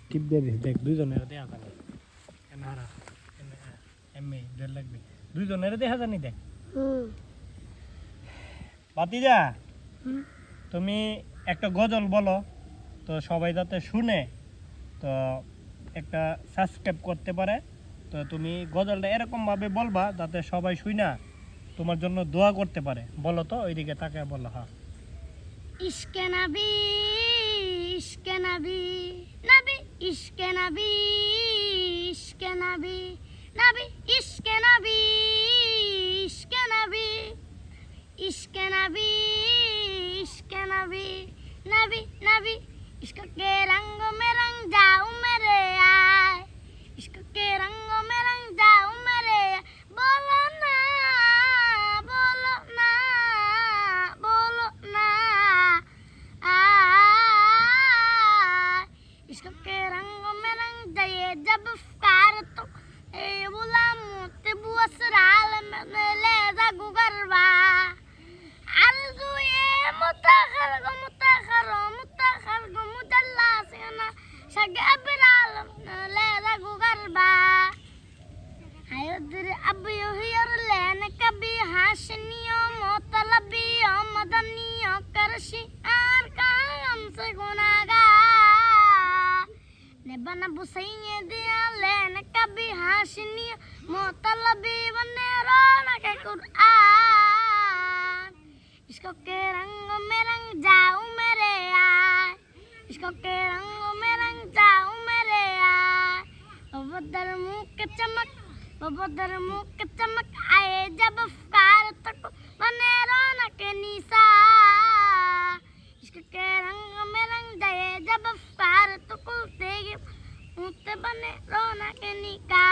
টিপ দিয়ে দিস দেখ দুইজনের দেখা জানি এনারা এমএ দেড় লাগবে দুইজনের দেখা জানি দেখ ভাতিজা তুমি একটা গজল বলো তো সবাই যাতে শুনে তো একটা সাবস্ক্রাইব করতে পারে তো তুমি গজলটা এরকম ভাবে বলবা যাতে সবাই শুনা তোমার জন্য দোয়া করতে পারে বলো তো ওইদিকে তাকায় বলো হ্যাঁ ইশকে নবী ইশকে নবী নবী ইশকে নবী ইশকে নবী নবী ইশকে নবী ইশকে নবী ইশকে নবী इश्क़ नबी नबी नबी इश्क़ के रंगों में रंग जाऊं मेरे आए इश्क़ के रंगों में रंग जाऊं मेरे बोलो ना बोलो ना बोलो ना इश्क़ के रंगों में रंग जाए जब फ़कार तो ए बुला मोते बुअसराल में ले जा गुगरवा متأخر مدلس أنا شقب العالم لا ذاقو قربا هيدري أبي يهير لين كبي هاشنيو مطلبيو مدنيو كرشي أركان سيقوناغا نبنا بسيني ديا لين كبي هاشنيو مطلبي ونيرونا كقرآن इश्क़ के रंग में रंग जाऊं मेरे यार इश्क़ के रंग में रंग जाऊं मेरे यार बदर मुँह के चमक आए जब फ़कार तक बने रौनक निसा इश्क़ के रंग में रंग जाए जब फ़कार तक मुझसे बने रौनक निका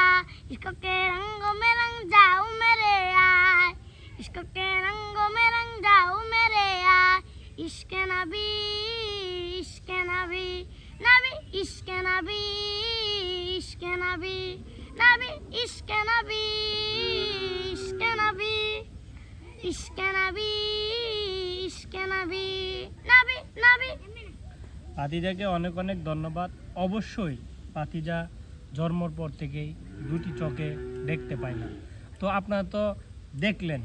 इश्क़ के रंग में रंग जाऊं मेरे यार इश्क़ के रंगों में रंग जाऊं मेरे यार इश्क़ नबी नबी इश्क़ नबी इश्क़ नबी नबी इश्क़ नबी इश्क़ नबी इश्क़ नबी इश्क़ नबी नबी नबी ভাতিজাকে অনেক অনেক ধন্যবাদ অবশ্যই ভাতিজা জন্মের পর থেকেই দুটি চোখে দেখতে পায় না তো আপনারা তো দেখলেন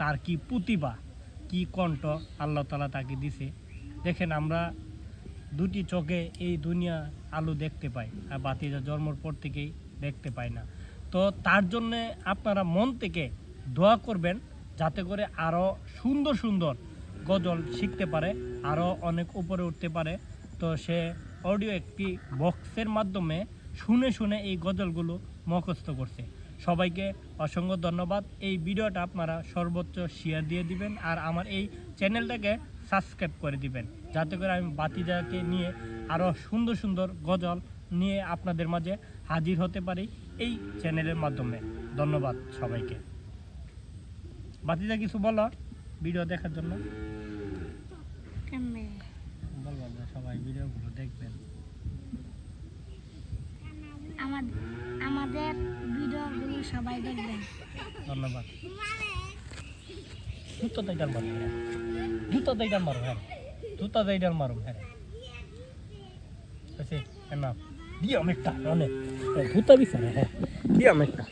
তার কি প্রতিভা কি কণ্ঠ আল্লাহ তাআলা তাকে দিছে দেখেন আমরা দুটি চোখে এই দুনিয়া আলো দেখতে পাই আর ভাতিজা জন্মের পর থেকেই দেখতে পাই না তো তার জন্য আপনারা মন থেকে দোয়া করবেন যাতে করে আরও সুন্দর সুন্দর গজল শিখতে পারে আরও অনেক উপরে উঠতে পারে তো সে অডিও একটি বক্সের মাধ্যমে শুনে শুনে এই গজলগুলো মুখস্থ করছে সবাইকে অসংখ্য ধন্যবাদ এই ভিডিওটা আপনারা সর্বোচ্চ শেয়ার দিয়ে দিবেন আর আমার এই চ্যানেলটাকে সাবস্ক্রাইব করে দিবেন যাতে করে আমি ভাতিজাকে নিয়ে আরও সুন্দর সুন্দর গজল নিয়ে আপনাদের মাঝে হাজির হতে পারি এই চ্যানেলের মাধ্যমে ধন্যবাদ সবাইকে ভাতিজা কিছু বলো ভিডিও দেখার জন্য বলবো সবাই ভিডিওগুলো দেখবেন আমাদের ভিডিওগুলো সবাই দেখবেন ধন্যবাদ জুতো দেইডার মারো হ্যাঁ জুতো দেইডার মারো হ্যাঁ জুতো দেইডার মারো হ্যাঁ আছে না দিয়া অনেকটা অনেক জুতা বিছানা হ্যাঁ দিয়া অনেকটা